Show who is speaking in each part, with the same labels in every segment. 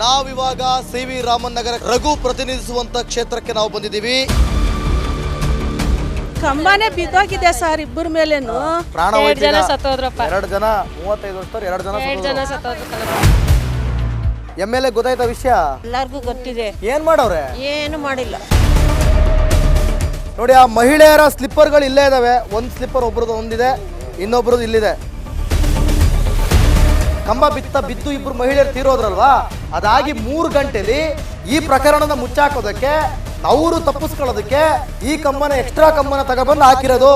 Speaker 1: ನಾವಿವಾಗ ಸಿ.ವಿ. ರಾಮನ್ ನಗರ ರಘು ಪ್ರತಿನಿಧಿಸುವಂತ ಕ್ಷೇತ್ರಕ್ಕೆ ನಾವು ಬಂದಿದ್ದೀವಿ.
Speaker 2: ಕಂಬಾನೇ ಬಿದ್ದೋಗಿದೆ ಸರ್, ಇಬ್ಬರ ಮೇಲೇನು
Speaker 1: ಪ್ರಾಣ
Speaker 3: ಎರಡು ಜನ ಸತ್ತೋದ್ರಪ್ಪ.
Speaker 1: 2 ಜನ 35 ವರ್ಷದವ್ರು 2 ಜನ
Speaker 3: ಸತ್ತೋದ್ರು.
Speaker 1: ಎಮ್.ಎಲ್.ಎ ಗೊತ್ತಾಯ್ತ ವಿಷಯ?
Speaker 2: ಎಲ್ಲಾರ್ಗೂ ಗೊತ್ತಿದೆ.
Speaker 1: ಏನ್ ಮಾಡವ್ರೆ?
Speaker 2: ಏನು ಮಾಡಿಲ್ಲ
Speaker 1: ನೋಡಿ, ಆ ಮಹಿಳೆಯರ ಸ್ಲಿಪ್ಪರ್ಗಳು ಇಲ್ಲೇ ಇದಾವೆ. ಒಂದು ಸ್ಲಿಪ್ಪರ್ ಒಬ್ರದ್ದು ಒಂದಿದೆ, ಇನ್ನೊಬ್ರದ್ದು ಇಲ್ಲಿದೆ. ಕಂಬ ಬಿದ್ದು ಇಬ್ರು ಮಹಿಳೆಯರು ತೀರೋದ್ರಲ್ವಾ, ಅದಾಗಿ 3 ಗಂಟೆಲಿ ಈ ಪ್ರಕರಣನ ಮುಚ್ಚಾಕೋದಕ್ಕೆ, ಅವರು ತಪ್ಪಿಸ್ಕೊಳ್ಳೋದಕ್ಕೆ ಈ ಕಂಬನ ಎಕ್ಸ್ಟ್ರಾ ಕಂಬನ ತಗೊಬಂದು ಹಾಕಿರೋದು.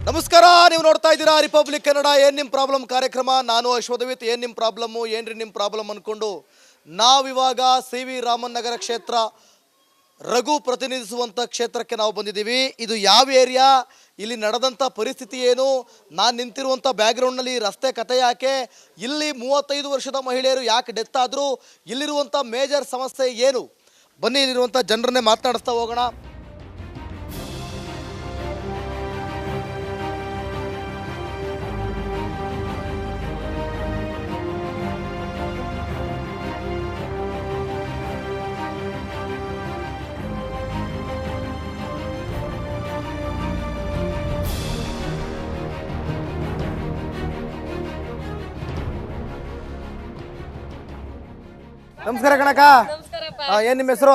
Speaker 1: ನಮಸ್ಕಾರ, ನೀವು ನೋಡ್ತಾ ಇದ್ದೀರಾ ರಿಪಬ್ಲಿಕ್ ಕನ್ನಡ. ಏನ್ ನಿಮ್ ಪ್ರಾಬ್ಲಮ್ ಕಾರ್ಯಕ್ರಮ. ನಾನು ಅಶ್ವಥವಿತ್. ಏನ್ ನಿಮ್ ಪ್ರಾಬ್ಲಮ್, ಏನ್ರಿ ನಿಮ್ ಪ್ರಾಬ್ಲಮ್ ಅನ್ಕೊಂಡು ನಾವಿವಾಗ ಸಿ.ವಿ. ರಾಮನ್ ನಗರ ಕ್ಷೇತ್ರ ರಘು ಪ್ರತಿನಿಧಿಸುವಂಥ ಕ್ಷೇತ್ರಕ್ಕೆ ನಾವು ಬಂದಿದ್ದೀವಿ. ಇದು ಯಾವ ಏರಿಯಾ, ಇಲ್ಲಿ ನಡೆದಂಥ ಪರಿಸ್ಥಿತಿ ಏನು, ನಾನು ನಿಂತಿರುವಂಥ ಬ್ಯಾಕ್ಗ್ರೌಂಡ್ನಲ್ಲಿ ರಸ್ತೆ ಕಥೆ ಯಾಕೆ, ಇಲ್ಲಿ 35 ವರ್ಷದ ಮಹಿಳೆಯರು ಯಾಕೆ ಡೆತ್ ಆದರು, ಇಲ್ಲಿರುವಂಥ ಮೇಜರ್ ಸಮಸ್ಯೆ ಏನು, ಬನ್ನಿ ಇಲ್ಲಿರುವಂಥ ಜನರನ್ನೇ ಮಾತನಾಡಿಸ್ತಾ ಹೋಗೋಣ. ನಮಸ್ಕಾರ ಕಣಕ. ಏನ್ ನಿಮ್ಮ ಹೆಸರು?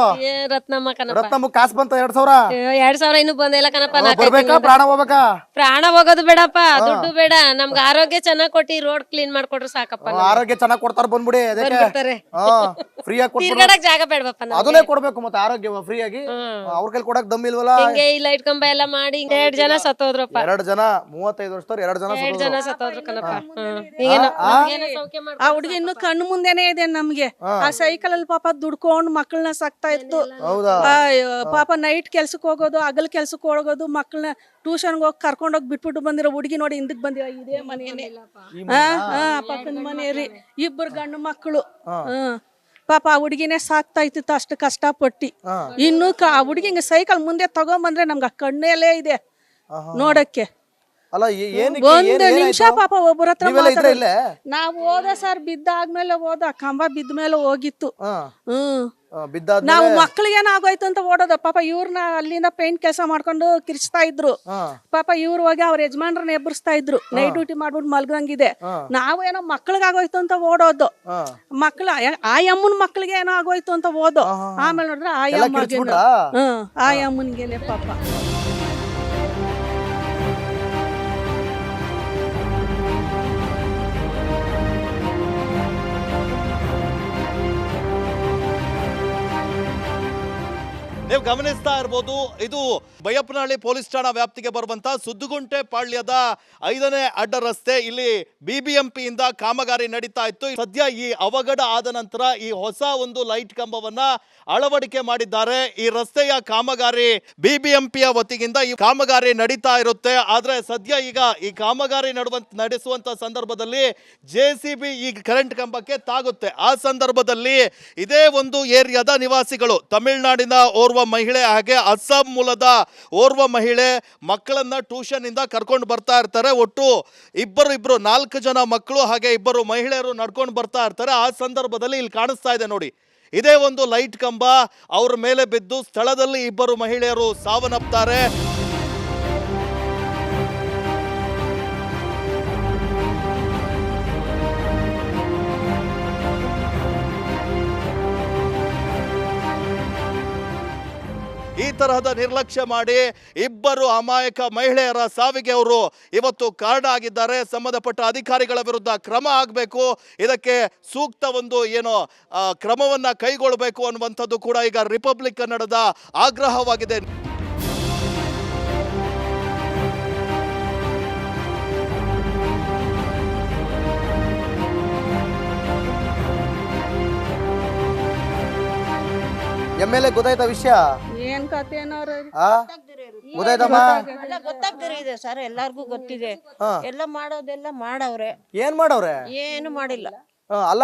Speaker 3: ರತ್ನಮ್ಮ ಕಣಪ್ಪ.
Speaker 1: ರತ್ನಮ್ಮ ಕಾಸು ಬಂತ 2,000?
Speaker 3: 2,000 ಇನ್ನೂ ಬಂದಿಲ್ಲ ಕಣಪ್ಪ.
Speaker 1: ಬರ್ಬೇಕಾ ಪ್ರಾಣ ಹೋಗ್ಬೇಕಾ?
Speaker 3: ಪ್ರಾಣ ಹೋಗೋದು ಬೇಡಪ್ಪ, ದುಡ್ಡು ಬೇಡ, ನಮ್ಗೆ ಆರೋಗ್ಯ ಚೆನ್ನಾಗ್ ಕೊಟ್ಟಿ ರೋಡ್ ಕ್ಲೀನ್ ಮಾಡ್ಕೊಟ್ರು ಸಾಕಪ್ಪ.
Speaker 1: ಆರೋಗ್ಯ ಚೆನ್ನಾಗ್ ಕೊಡ್ತಾರ, ಬಂದ್ಬಿಡಿ. ಫ್ರೀ ಆಗಿ
Speaker 3: ತಿರ್ಗಾಡಕ್ ಜಾಗ ಬೇಡಪ್ಪ,
Speaker 1: ಅದನ್ನೇ ಕೊಡ್ಬೇಕು ಮತ್ತೆ ಆರೋಗ್ಯ ಫ್ರೀ ಆಗಿ. ಅವ್ರ ಕೈಲಿ ಕೊಡಕ್ ದಮ್ ಇಲ್ವಲ್ಲ.
Speaker 3: ಹಿಂಗೆ ಈ ಲೈಟ್ ಕಂಬ ಎಲ್ಲ ಮಾಡಿ 2 ಜನ ಸತ್ತೋದ್ರಪ್ಪ.
Speaker 1: 2 ಜನ 35 ವರ್ಷದವ್ರು 2 ಜನ
Speaker 3: ಸತ್ತೋದ್ರು ಕಣಪ್ಪ.
Speaker 2: ಆ ಹುಡುಗಿ ಇನ್ನು ಕಣ್ಣು ಮುಂದೆನೆ ಇದೆ ನಮ್ಗೆ. ಆ ಸೈಕಲ್ ಅಲ್ಲಿ ಪಾಪ ದುಡ್ಕೊಂಡು ಮಕ್ಕಳನ್ನ ಸಾಕ್ತಾ ಇತ್ತು. ಪಾಪ ನೈಟ್ ಕೆಲ್ಸಕ್ಕೆ ಹೋಗೋದು, ಹಗಲ್ ಕೆಲ್ಸಕ್ಕೆ ಹೋಗೋದು, ಮಕ್ಕಳನ್ನ ಟ್ಯೂಷನ್ಗೆ ಹೋಗಿ ಕರ್ಕೊಂಡೋಗಿ ಬಿಟ್ಬಿಟ್ಟು ಬಂದಿರೋ ಹುಡುಗಿ ನೋಡಿ ಹಿಂದಕ್ ಬಂದಿರೋ ಇದೇ ಮನೇನೆ. ಪಕ್ಕದ ಮನೆ ರೀ, 2 ಗಂಡು ಮಕ್ಕಳು. ಪಾಪ ಆ ಹುಡುಗಿನೇ ಸಾಕ್ತಾ ಇತ್ತು ಅಷ್ಟು ಕಷ್ಟಪಟ್ಟಿ. ಇನ್ನು ಆ ಹುಡುಗಿ ಹಿಂಗ ಸೈಕಲ್ ಮುಂದೆ ತಗೊಂಬಂದ್ರೆ ನಮ್ಗೆ ಆ ಕಣ್ಣೆಲ್ಲೇ ಇದೆ ನೋಡಕ್ಕೆ. ಒಂದು ನಿಮಿಷ ಪಾಪ ಒಬ್ಬರ ಹತ್ರ ನಾವ್ ಹೋದ ಸರ್, ಬಿದ್ದಾದ್ಮೇಲೆ ಹೋದ, ಕಂಬ ಬಿದ್ದ ಮೇಲೆ ಹೋಗಿತ್ತು. ನಾವು ಮಕ್ಳಿಗೆ ಏನಾಗೋಯ್ತು ಅಂತ ಓಡೋದ. ಪಾಪ ಇವ್ರನ್ನ ಅಲ್ಲಿಂದ ಪೇಂಟ್ ಕೆಲಸ ಮಾಡ್ಕೊಂಡು ಕಿರ್ಚ್ತಾ ಇದ್ರು. ಪಾಪ ಇವ್ರು ಹೋಗಿ ಅವ್ರ ಯಜಮಾನ್ರನ್ನ ಎಬ್ಬರಿಸ್ತಾ ಇದ್ರು, ನೈಟ್ ಡ್ಯೂಟಿ ಮಾಡ್ಬಿಟ್ಟು ಮಲ್ಗಂಗಿದೆ. ನಾವು ಏನೋ ಮಕ್ಳಿಗಾಗೋಯ್ತು ಅಂತ ಓಡೋದು. ಮಕ್ಳ ಆ ಅಮ್ಮನ ಮಕ್ಳಿಗೆ ಏನೋ ಆಗೋಯ್ತು ಅಂತ ಓದೋ. ಆಮೇಲೆ ನೋಡಿದ್ರೆ ಆ ಅಮ್ಮನಿಗೇನೆ ಪಾಪ.
Speaker 1: ನೀವು ಗಮನಿಸ್ತಾ ಇರ್ಬೋದು, ಇದು ಬೈಯಪ್ಪನಹಳ್ಳಿ ಪೊಲೀಸ್ ಠಾಣಾ ವ್ಯಾಪ್ತಿಗೆ ಬರುವಂತ ಸುದ್ದುಗುಂಟೆ ಪಾಳ್ಯದ 5ನೇ ಅಡ್ಡ ರಸ್ತೆ. ಇಲ್ಲಿ BBMP ಇಂದ ಕಾಮಗಾರಿ ನಡೀತಾ ಇತ್ತು. ಸದ್ಯ ಈ ಅವಘಡ ಆದ ನಂತರ ಈ ಹೊಸ ಒಂದು ಲೈಟ್ ಕಂಬವನ್ನ ಅಳವಡಿಕೆ ಮಾಡಿದ್ದಾರೆ. ಈ ರಸ್ತೆಯ ಕಾಮಗಾರಿ BBMPಯ ವತಿಯಿಂದ ಈ ಕಾಮಗಾರಿ ನಡೀತಾ ಇರುತ್ತೆ. ಆದ್ರೆ ಸದ್ಯ ಈಗ ಈ ಕಾಮಗಾರಿ ನಡೆಸುವಂತ ಸಂದರ್ಭದಲ್ಲಿ JCB ಈ ಕರೆಂಟ್ ಕಂಬಕ್ಕೆ ತಾಗುತ್ತೆ. ಆ ಸಂದರ್ಭದಲ್ಲಿ ಇದೇ ಒಂದು ಏರಿಯಾದ ನಿವಾಸಿಗಳು, ತಮಿಳುನಾಡಿನ ಓರ್ವ ಮಹಿಳೆ ಹಾಗೆ ಅಸ್ಸಾಂ ಮೂಲದ ಓರ್ವ ಮಹಿಳೆ ಮಕ್ಕಳನ್ನ ಟ್ಯೂಷನ್ ಇಂದ ಕರ್ಕೊಂಡು ಬರ್ತಾ ಇರ್ತಾರೆ. ಒಟ್ಟು ಇಬ್ಬರು 4 ಜನ ಮಕ್ಕಳು ಹಾಗೆ 2 ಮಹಿಳೆಯರು ನಡ್ಕೊಂಡು ಬರ್ತಾ ಇರ್ತಾರೆ. ಆ ಸಂದರ್ಭದಲ್ಲಿ ಇಲ್ಲಿ ಕಾಣಿಸ್ತಾ ಇದೆ ನೋಡಿ, ಇದೇ ಒಂದು ಲೈಟ್ ಕಂಬ ಅವ್ರ ಮೇಲೆ ಬಿದ್ದು ಸ್ಥಳದಲ್ಲಿ 2 ಮಹಿಳೆಯರು ಸಾವನ್ನಪ್ತಾರೆ. ಈ ತರಹದ ನಿರ್ಲಕ್ಷ್ಯ ಮಾಡಿ 2 ಅಮಾಯಕ ಮಹಿಳೆಯರ ಸಾವಿಗೆ ಅವರು ಇವತ್ತು ಕಾರಣ ಆಗಿದ್ದಾರೆ. ಸಂಬಂಧಪಟ್ಟ ಅಧಿಕಾರಿಗಳ ವಿರುದ್ಧ ಕ್ರಮ ಆಗಬೇಕು, ಇದಕ್ಕೆ ಸೂಕ್ತ ಒಂದು ಕ್ರಮವನ್ನ ಕೈಗೊಳ್ಳಬೇಕು ಅನ್ನುವಂಥದ್ದು ಕೂಡ ಈಗ ರಿಪಬ್ಲಿಕ್ ಕನ್ನಡದ ಆಗ್ರಹವಾಗಿದೆ. ಎಮ್.ಎಲ್.ಎ ಗೊತ್ತಾಯ್ತ ವಿಷಯ?
Speaker 2: ಏನ್ ಕತೆ
Speaker 4: ಗೊತ್ತಾಗ್ದಿರ ಸರ್, ಎಲ್ಲಾರ್ಗು ಗೊತ್ತಿದೆ. ಎಲ್ಲ ಮಾಡೋದೆಲ್ಲ ಮಾಡವ್ರೆ.
Speaker 1: ಏನ್ ಮಾಡವ್ರೆ?
Speaker 4: ಏನು ಮಾಡಿಲ್ಲ.
Speaker 1: ಅಲ್ಲ,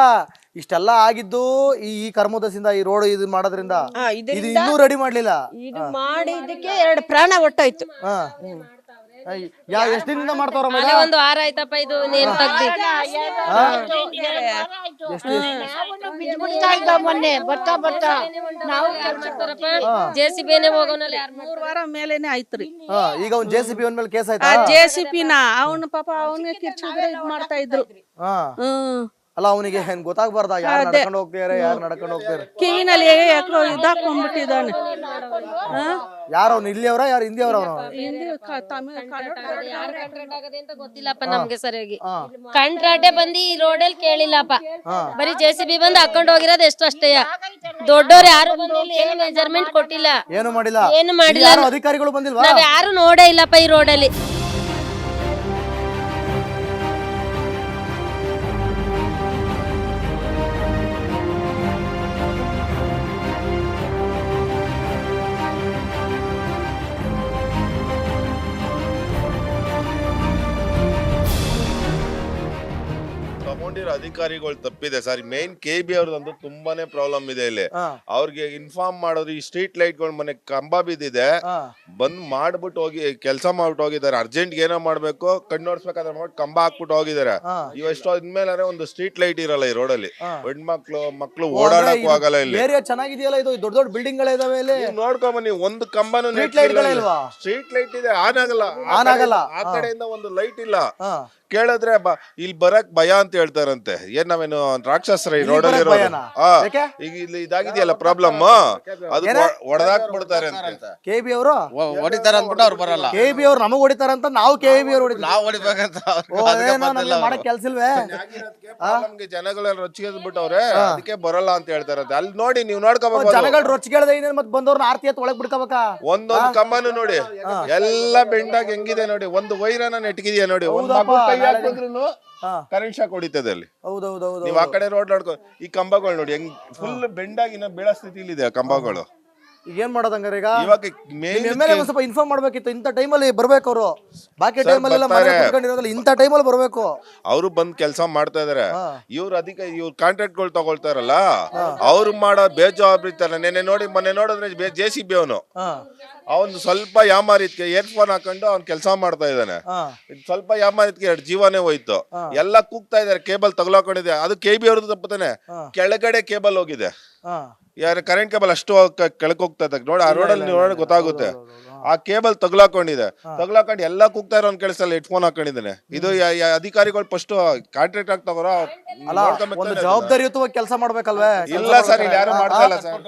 Speaker 1: ಇಷ್ಟೆಲ್ಲ ಆಗಿದ್ದು ಈ ಕರ್ಮದಸಿಂದ, ಈ ರೋಡ್ ಇದು ಮಾಡೋದ್ರಿಂದ. ಇದು ಇನ್ನೂ ರೆಡಿ ಮಾಡ್ಲಿಲ್ಲ.
Speaker 4: ಇದು ಮಾಡಿದ್ದಕ್ಕೆ 2 ಪ್ರಾಣ ಹೊಟ್ಟೋಯ್ತು.
Speaker 5: ಎಷ್ಟ್ ದಿನದಿಂದ ಮಾಡ್ತಾವ್ರಮ್ಮ
Speaker 3: ಅಲ್ಲೇ ಒಂದು ವಾರ ಆಯ್ತಪ್ಪ ಇದು ನೀನ್ ತೆಗ್ದಿ
Speaker 4: ಮೊನ್ನೆ ಬರ್ತಾ ಬರ್ತಾ ನಾವು
Speaker 3: JCB ಹೋಗೋನಲ್ಲ
Speaker 2: 3 ವಾರ ಮೇಲೇನೆ ಆಯ್ತ್ರಿ.
Speaker 5: ಈಗ ಒಂದ್ JCB ಒಂದ್ ಮೇಲೆ ಕೇಸ್ ಆಯ್ತಾ?
Speaker 2: JCB ಅವನ ಪಾಪ ಅವನಿಗೆ ಕಿರ್ಚಿದ್ರೆ ಇದ್ ಮಾಡ್ತಾ ಇದ್ರು.
Speaker 5: ಅಲ್ಲ ಅವನಿಗೆ ಏನ್ ಗೊತ್ತಾಗ್ಬಾರ್ದ ಯಾರು ನಡ್ಕೊಂಡು ಹೋಗ್ತಿದಾರೆ ಯಾರು ನಡ್ಕೊಂಡು ಹೋಗ್ತಾರೆ?
Speaker 2: ಕಿವಿನಲ್ಲಿ ಯಾಕೋ ಇದಾಕೊಂಡ್ಬಿಟ್ಟಿದ್ದಾನೆ.
Speaker 5: ಯಾರು ಅವ್ನು ಇಲ್ಲಿಯವರ ಯಾರು ಹಿಂದಿಯವರ? ಅವನು
Speaker 3: ಅಂತ ಗೊತ್ತಿಲ್ಲಪ್ಪ ನಮ್ಗೆ ಸರಿಯಾಗಿ. ಕಂಟ್ರಾಟೆ ಬಂದು ಈ ರೋಡಲ್ಲಿ ಕೇಳಿಲ್ಲಪ್ಪ, ಬರೀ JCB ಬಂದು ಹಾಕೊಂಡ್ ಹೋಗಿರೋದು ಎಷ್ಟು ಅಷ್ಟೇಯ. ದೊಡ್ಡವ್ರು ಯಾರು ಬಂದಿಲ್ಲ, ಏನು ಮೆಜರ್ಮೆಂಟ್ ಕೊಟ್ಟಿಲ್ಲ,
Speaker 5: ಏನು ಮಾಡಿಲ್ಲ,
Speaker 3: ಏನು ಮಾಡಿಲ್ಲ.
Speaker 5: ಅಧಿಕಾರಿಗಳು ಬಂದಿಲ್ವಾ?
Speaker 3: ನಾವ್ ಯಾರು ನೋಡೇ ಇಲ್ಲಪ್ಪ ಈ ರೋಡಲ್ಲಿ.
Speaker 6: ತಗೊಂಡಿರೋ ಅಧಿಕಾರಿಗಳು ತಪ್ಪಿದೆ ಸರ್. ಮೇನ್ KB ಅವ್ರದಂತೂ ತುಂಬಾನೇ ಪ್ರಾಬ್ಲಮ್ ಇದೆ ಇಲ್ಲಿ. ಅವ್ರಿಗೆ ಇನ್ಫಾರ್ಮ್ ಮಾಡೋದು ಈ ಸ್ಟ್ರೀಟ್ ಲೈಟ್ ಗಳು ಮನೆ ಕಂಬ ಬಿದ್ದಿದೆ ಬಂದ್ ಮಾಡ್ಬಿಟ್ಟು ಹೋಗಿ ಕೆಲಸ ಮಾಡ್ಬಿಟ್ಟು ಹೋಗಿದ್ದಾರೆ. ಅರ್ಜೆಂಟ್ ಏನೋ ಮಾಡ್ಬೇಕು ಕಣ್ಣೋಡ್ಸ್ಬೇಕಾದ್ರೆ ಮಾಡಿ ಕಂಬ ಹಾಕ್ಬಿಟ್ಟು ಹೋಗಿದ್ದಾರೆ. ಇವೆಷ್ಟೋ ಇನ್ಮೇಲೆ ಒಂದು ಸ್ಟ್ರೀಟ್ ಲೈಟ್ ಇರಲ್ಲ ಈ ರೋಡಲ್ಲಿ. ಮಕ್ಳು ಓಡಾಡಕ್ಕೂ ಆಗಲ್ಲ ಇಲ್ಲಿ.
Speaker 5: ಏರಿಯಾ ಚೆನ್ನಾಗಿದೆಯಲ್ಲ, ಇದು ದೊಡ್ಡ ದೊಡ್ಡ ಬಿಲ್ಡಿಂಗ್ ಗಳಿದಾವೆ ಇಲ್ಲಿ.
Speaker 6: ನೋಡ್ಕೊಂಬನ್ನಿ, ಒಂದು ಕಂಬನು ಸ್ಟ್ರೀಟ್ ಲೈಟ್ ಇದೆ, ಆನ್ ಆಗಲ್ಲ. ಆ ಕಡೆಯಿಂದ ಒಂದು ಲೈಟ್ ಇಲ್ಲ. ಕೇಳಿದ್ರೆ ಇಲ್ಲಿ ಬರಕ್ ಭಯ ಅಂತ ಹೇಳ್ತಾರಂತೆ. ಏನ್ ನಾವೇನು ರಾಕ್ಷಸರ ಈ ರೋಡಲ್ಲಿ ಈಗ ಇಲ್ಲಿ ಇದಾಗಿದೆಯಲ್ಲ ಪ್ರಾಬ್ಲಮ್, ಅದು ಹೊಡೆದಾಕ್ ಬಿಡ್ತಾರೆ ಅಂತ.
Speaker 5: KB ಅವರು
Speaker 7: ಹೊಡಿತಾರ ಅಂದ್ಬಿಟ್ಟು ಅವ್ರು ಬರಲ್ಲ.
Speaker 5: KB ಅವ್ರು ನಮಗ್ ಹೊಡಿತಾರಂತ ನಾವು KB ಅವ್ರು ಹೊಡಿತೀವಿ.
Speaker 7: ನಾವ್ ಹೊಡಿಬೇಕಂತ
Speaker 5: ಮಾಡಕ್ ಕೆಲ್ಸ ಇಲ್ವೇ?
Speaker 6: ನಮ್ಗೆ ಜನಗಳೆಲ್ಲ ರೊಚ್ಚಿಗೆ ಬಿಟ್ಟವ್ರೆ, ಅದಕ್ಕೆ ಬರಲ್ಲ ಅಂತ ಹೇಳ್ತಾರಂತೆ. ಅಲ್ಲಿ ನೋಡಿ, ನೀವು ನೋಡ್ಕೋಬೇಕು.
Speaker 5: ಜನಗಳು ರೊಚ್ಚಿಗೆಳ್ದೆ ಮತ್ ಬಂದವ್ರನ್ನ ಆರ್ತಿ ಎತ್ ಒಳಗ್ ಬಿಡ್ಕೋಬೇಕಾ?
Speaker 6: ಒಂದೊಂದು ಕಂಬನು ನೋಡಿ ಎಲ್ಲ ಬೆಂಡಾಗಿ ಹೆಂಗಿದೆ ನೋಡಿ, ಒಂದು ವೈರನ ನೆಟ್ಗಿದೆಯಾ ನೋಡಿ, ಕರೆಂಟ್ ಶಾಕ್ ಹೊಡಿತದೆ ಅಲ್ಲಿ.
Speaker 5: ಹೌದೌದೌದು.
Speaker 6: ನೀವ್ ಆ ಕಡೆ ರೋಡ್ ನೋಡ್ಕೊ, ಈ ಕಂಬಗಳು ನೋಡಿ ಹೆಂಗ್ ಫುಲ್ ಬೆಂಡಾಗಿ ಬೀಳೋ ಸ್ಥಿತಿಲಿ ಇದೆ ಕಂಬಗಳು.
Speaker 5: ಈಗ ಏನ್ ಮಾಡೋದಂಗಾರೆ? ಈಗ
Speaker 6: ಇವಾಗ
Speaker 5: ಮೇಲೆ ಒಂದ್ ಸ್ವಲ್ಪ ಇನ್ಫಾರ್ಮ್ ಮಾಡ್ಬೇಕಿತ್ತು. ಇಂಥ ಟೈಮಲ್ಲಿ ಬರ್ಬೇಕು ಅವರು. ಬಾಕಿ ಟೈಮಲ್ಲಿ ಇಂಥ ಟೈಮಲ್ಲಿ ಬರ್ಬೇಕು.
Speaker 6: ಅವರು ಬಂದ್ ಕೆಲಸ ಮಾಡ್ತಾ ಇದಾರೆ. ಇವ್ರು ಇವ್ರ ಕಾಂಟ್ರಾಕ್ಟ್ ಗಳು ತಗೊಳ್ತಾರಲ್ಲ, ಅವ್ರು ಮಾಡೋ ಬೇಜವಾಬ್ದಾರಿ. ಮೊನ್ನೆ ನೋಡಿದ್ರೆ JCB ಅವನು ಸ್ವಲ್ಪ ಯಾಮಾರಿದ್ಕೆ ಏರ್ಫೋನ್ ಹಾಕೊಂಡು ಅವ್ನ್ ಕೆಲಸ ಮಾಡ್ತಾ ಇದ್ದಾನೆ. ಸ್ವಲ್ಪ ಯಾಮಾರಿದ್ಕೆ 2 ಜೀವನೇ ಹೋಯ್ತು. ಎಲ್ಲ ಕೂಗ್ತಾ ಇದಾರೆ, ಕೇಬಲ್ ತಗಲಾಕೊಂಡಿದೆ. ಅದು KB ಅವ್ರದ್ದು ತಪ್ಪತಾನೆ. ಕೆಳಗಡೆ ಕೇಬಲ್ ಹೋಗಿದೆ, ಯಾರು ಕರೆಂಟ್ ಕೇಬಲ್ ಅಷ್ಟು ಕೆಳಕ್ ಹೋಗ್ತಾ ಇದೆ ನೋಡಿ. ಆ ರೋಡಲ್ಲಿ ನೀವು ನೋಡಿ ಗೊತ್ತಾಗುತ್ತೆ. ಆ ಕೇಬಲ್ ತಗಲಾಕೊಂಡಿದೆ. ತಗಲಾಕೊಂಡು ಎಲ್ಲ ಕೂಗ್ತಾ ಇರೋ ಕೆಲಸಲ್ಲ ಹೆಡ್ಫೋನ್ ಹಾಕೊಂಡಿದ್ದಾನೆ. ಇದು ಅಧಿಕಾರಿಗಳು ಫಸ್ಟ್ ಕಾಂಟ್ರಾಕ್ಟ್ ಆಗಿ ತಗೋರೋ
Speaker 5: ಜವಾಬ್ದಾರಿಯುತವಾಗಿ ಕೆಲಸ ಮಾಡ್ಬೇಕಲ್ವೇ?
Speaker 6: ಇಲ್ಲ ಸರ್, ಇಲ್ಲಿ ಯಾರು ಮಾಡ್ತಾ ಇಲ್ಲ ಸರ್.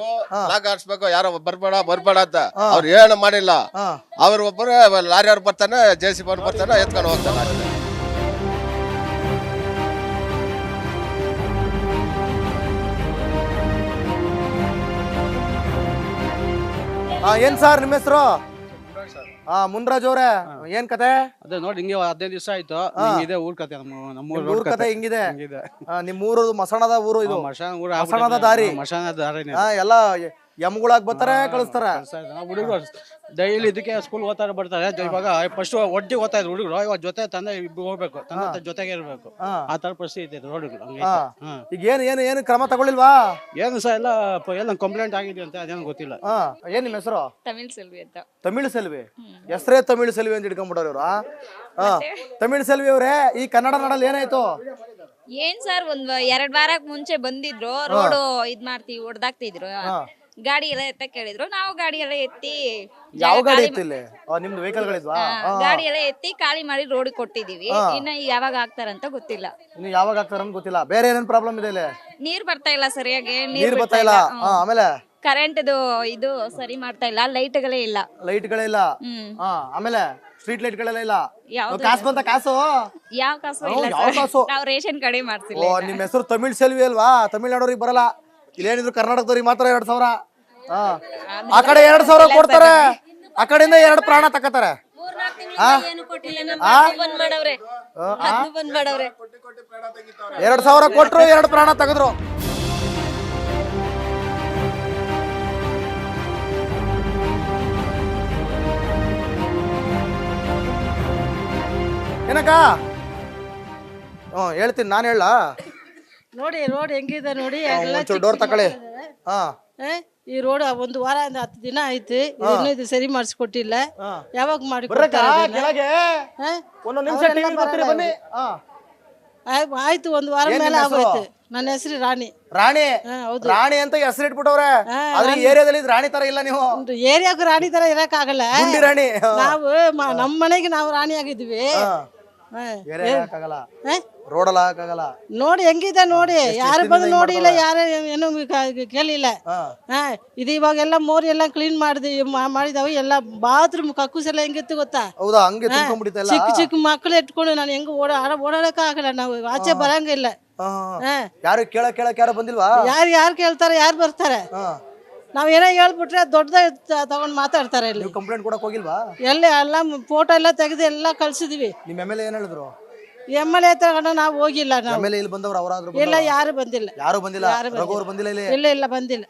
Speaker 7: ಲಾಗ್ ಆಡ್ಸ್ಬೇಕು, ಯಾರೋ ಬರ್ಬೇಡ ಅಂತ ಅವ್ರು ಏನು ಮಾಡಿಲ್ಲ. ಅವ್ರ ಒಬ್ಬರು ಲಾರಿ ಅವ್ರು ಬರ್ತಾನೆ, JCB ಅವ್ರು ಬರ್ತಾನೆ, ಎತ್ಕೊಂಡು ಹೋಗ್ತಾನೆ.
Speaker 5: ಏನ್ ಸರ್ ನಿಮ್ಮ ಹೆಸರು? ಮುನ್ರಾಜ್ ಅವ್ರೆ, ಏನ್ ಕತೆ?
Speaker 8: ಅದೇ ನೋಡಿ, ಹಿಂಗೆ 15 ದಿವಸ ಆಯ್ತು. ಇದೆ ಊರ್ ಕತೆ,
Speaker 5: ಊರ್ ಕತೆ ಹಿಂಗಿದೆ. ನಿಮ್ ಊರು ಮಸಣದ ಊರು, ಇದು ಮಸಣದ ದಾರಿ. ಎಲ್ಲ ಎಮ್ಗಳಾಗ್ ಬರ್ತಾರೆ, ಕಳಿಸ್ತಾರೆ
Speaker 8: ಹುಡುಗರು. ಡೈಲಿ ಇದಕ್ಕೆ ಸ್ಕೂಲ್ ಓದ್ತಾರೆ, ಬರ್ತಾರೆ. ಇವಾಗ ಫಸ್ಟ್ ಒಟ್ಟಿಗೆ ಓದ್ತಾ ಇದ್ರು ಹುಡುಗರು. ಇವಾಗ ಜೊತೆ ತಂದೆ ಹೋಗ್ಬೇಕು, ತಂದೆ ಜೊತೆಗೆ ಇರ್ಬೇಕು. ಆ ತರ ಪರಿಸ್ಥಿತಿ ಇದೆ ರೋಡ್ಗಳು.
Speaker 5: ಈಗ ಏನು ಕ್ರಮ ತಗೊಳ್ಳಿಲ್ವಾ?
Speaker 8: ಏನು ಸಹ ಎಲ್ಲ ಕಂಪ್ಲೇಂಟ್ ಆಗಿದೆ ಅಂತ, ಅದೇನು ಗೊತ್ತಿಲ್ಲ.
Speaker 5: ಏನ್ ನಿಮ್ಮ ಹೆಸರು?
Speaker 9: ತಮಿಳ್ ಸೆಲ್ವಿ ಅಂತ.
Speaker 5: ತಮಿಳ್ ಸೆಲ್ವಿ ಹೆಸರೇ ತಮಿಳ್ ಸೆಲ್ವಿ ಅಂತ ಇಟ್ಕೊಂಡ್ಬಿಡೋರು ಇವ್ರು. ತಮಿಳ್ ಸೆಲ್ವಿ ಅವ್ರೆ, ಈ ಕನ್ನಡ ನಾಡಲ್ಲಿ ಏನಾಯ್ತು?
Speaker 9: ಏನ್ ಸರ್, ಒಂದ್ 2 ವಾರಕ್ ಮುಂಚೆ ಬಂದಿದ್ರು, ರೋಡ್ ಮಾಡ್ತೀವಿ ಹೊಡ್ದಾಕ್ತಿದ್ರು. ಗಾಡಿ ಎಲ್ಲ ಎತ್ತ ಕೇಳಿದ್ರು, ನಾವು ಗಾಡಿ ಎಲ್ಲ ಎತ್ತಿ,
Speaker 5: ಯಾವ ಗಾಡಿ ಇತ್ತು ಇಲ್ಲಿ? ನಿಮ್ದು ವೆಹಿಕಲ್ ಗಳಿದ್ವಾ?
Speaker 9: ಗಾಡಿ ಎಲ್ಲ ಎತ್ತಿ ಖಾಲಿ ಮಾಡಿ ರೋಡ್ ಕೊಟ್ಟಿದೀವಿ. ಇನ್ನ ಯಾವಾಗ ಹಾಕ್ತಾರಂತ ಗೊತ್ತಿಲ್ಲ.
Speaker 5: ಇನ್ನು ಯಾವಾಗ ಹಾಕ್ತಾರಂತ ಗೊತ್ತಿಲ್ಲ. ಬೇರೆ ಏನೇನ್ ಪ್ರಾಬ್ಲಮ್ ಇದೆ ಇಲ್ಲಿ?
Speaker 9: ನೀರ್ ಬರ್ತಾ ಇಲ್ಲ ಸರಿಯಾಗಿ,
Speaker 5: ನೀರ್ ಬರ್ತಾ ಇಲ್ಲ. ಆಮೇಲೆ
Speaker 9: ಕರೆಂಟ್ ಇದು ಸರಿ ಮಾಡ್ತಾ ಇಲ್ಲ, ಲೈಟ್ಗಳೇ ಇಲ್ಲ.
Speaker 5: ಲೈಟ್ಗಳೇ ಇಲ್ಲ. ಆಮೇಲೆ ಸ್ಟ್ರೀಟ್ ಲೈಟ್ ಗಳೆಲ್ಲ ಇಲ್ಲ. ಕಾಸು ಬಂತ? ಕಾಸು
Speaker 9: ಯಾವ ಕಾಸು ಇಲ್ಲ, ನಾವು ರೇಷನ್ ಕಡೆ ಮಾಡ್ತಿಲ್ಲ.
Speaker 5: ನಿಮ್ ಹೆಸರು ತಮಿಳ್ ಸೆಲ್ವಿ ಅಲ್ವಾ? ತಮಿಳ್ನಾಡೋರಿಗೆ ಬರಲ್ಲ. ಇಲ್ಲೇನಿದ್ರು ಕರ್ನಾಟಕದವ್ರಿಗೆ ಮಾತ್ರ 2000. ಆ ಕಡೆ 2000 ಕೊಡ್ತಾರೆ, ಆ ಕಡೆಯಿಂದ 2 ಪ್ರಾಣ ತಕ್ಕತಾರೆ. 2000 ಕೊಟ್ರು, 2 ಪ್ರಾಣ ತೆಗೆದ್ರು. ಏನಕ್ಕ? ಹೇಳ್ತೀನಿ, ನಾನು ಹೇಳ
Speaker 2: ನೋಡಿ ರೋಡ್ ಹೆಂಗಿದೆ ನೋಡಿ.
Speaker 5: ಡೋರ್ ತಕೊಳ್ಳಿ.
Speaker 2: ಈ ರೋಡ್ 1 ವಾರ 10 ದಿನ ಆಯ್ತು ಇನ್ನೂ ಇದು ಸರಿ ಮಾಡಿಸ್ಕೊಟ್ಟಿಲ್ಲ ಯಾವಾಗ ಮಾಡಿ
Speaker 5: ಬರ್ರಕ್ಕ ಕೆಳಗೆ ಒಂದೊಂದು ನಿಮಿಷ ಟಿವಿ ಬರ್ತೀರಿ ಬನ್ನಿ
Speaker 2: ಆಯ್ತು 1 ವಾರ
Speaker 5: ಏನ್
Speaker 2: ಮೇಲೆ
Speaker 5: ನಿಮ್ ಹೆಸ್ರು?
Speaker 2: ಆಗೋಯ್ತು ನನ್ನ ಹೆಸರು ರಾಣಿ
Speaker 5: ರಾಣಿ
Speaker 2: ಹೌದು
Speaker 5: ರಾಣಿ ಅಂತ ಹೆಸರು ಇಟ್ಬಿಟ್ಟವ್ರೆ ಆದ್ರೆ ಈ ಏರಿಯಾದಲ್ಲಿ ರಾಣಿ ತರ ಇಲ್ಲ ನೀವು
Speaker 2: ಏರಿಯಾಗ ರಾಣಿ ತರ ಇರಕ್ ಆಗಲ್ಲ
Speaker 5: ಗುಂಡಿ ರಾಣಿ
Speaker 2: ನಾವು ನಮ್ಮ ಮನೆಗೆ ನಾವು ರಾಣಿ ಆಗಿದ್ವಿ
Speaker 5: ಆಗಲ್ಲ ರೋಡಲ್ಲ ಹಾಕಾಗಲ್ಲ
Speaker 2: ನೋಡಿ ಹೆಂಗಿದೆ ನೋಡಿ ಯಾರು ಬಂದು ನೋಡಿಲ್ಲ ಯಾರು ಏನು ಕೇಳಿಲ್ಲ ಇದು ಇವಾಗೆಲ್ಲ ಮೋರಿ ಎಲ್ಲ ಕ್ಲೀನ್ ಮಾಡಿದಾವೆ ಎಲ್ಲ ಬಾತ್ರೂಮ್ ಕಕ್ಕೂಸ್ ಎಲ್ಲ ಹೆಂಗಿತ್ತು ಗೊತ್ತಾ
Speaker 5: ಹೌದಾ ಹಂಗೆ ತುಂಬ್ಕೊಂಡ್ಬಿಟ್ಟಿತ್ತಲ್ಲ
Speaker 2: ಚಿಕ್ಕ ಮಕ್ಕಳು ಇಟ್ಕೊಂಡು ನಾನು ಹೆಂಗ ಓಡಾಡಕ್ ಆಗಲ್ಲ ನಾವು ಆಚೆ ಬರಂಗಿಲ್ಲ
Speaker 5: ಯಾರು ಕೇಳಕ್ ಯಾರು ಬಂದಿಲ್ವಾ
Speaker 2: ಯಾರು ಕೇಳ್ತಾರೆ ಯಾರು ಬರ್ತಾರೆ ನಾವೇನೋ ಹೇಳ್ಬಿಟ್ರೆ ದೊಡ್ಡದ ತಗೊಂಡ್ ಮಾತಾಡ್ತಾರೆ ಇಲ್ಲಿ
Speaker 5: ನೀವು ಕಂಪ್ಲೇಂಟ್ ಕೊಡಕ್ ಹೋಗಿಲ್ವಾ
Speaker 2: ಎಲ್ಲ ಫೋಟೋ ಎಲ್ಲ ತೆಗೆದು ಎಲ್ಲ ಕಳ್ಸಿದೀವಿ
Speaker 5: ನಿಮ್ MLA ಏನ್ ಹೇಳಿದ್ರು
Speaker 2: MLA ಹತ್ರ ನಾವು ಹೋಗಿಲ್ಲ ನಾವು
Speaker 5: MLA ಇಲ್ಲಿ ಬಂದವ್ರು ಅವರಾದ್ರೂ
Speaker 2: ಇಲ್ಲ ಯಾರು ಬಂದಿಲ್ಲ
Speaker 5: ಯಾರು ಬಂದಿಲ್ಲ ರಘು ಅವ್ರು ಬಂದಿಲ್ಲ ಇಲ್ಲಿ
Speaker 2: ಇಲ್ಲ ಬಂದಿಲ್ಲ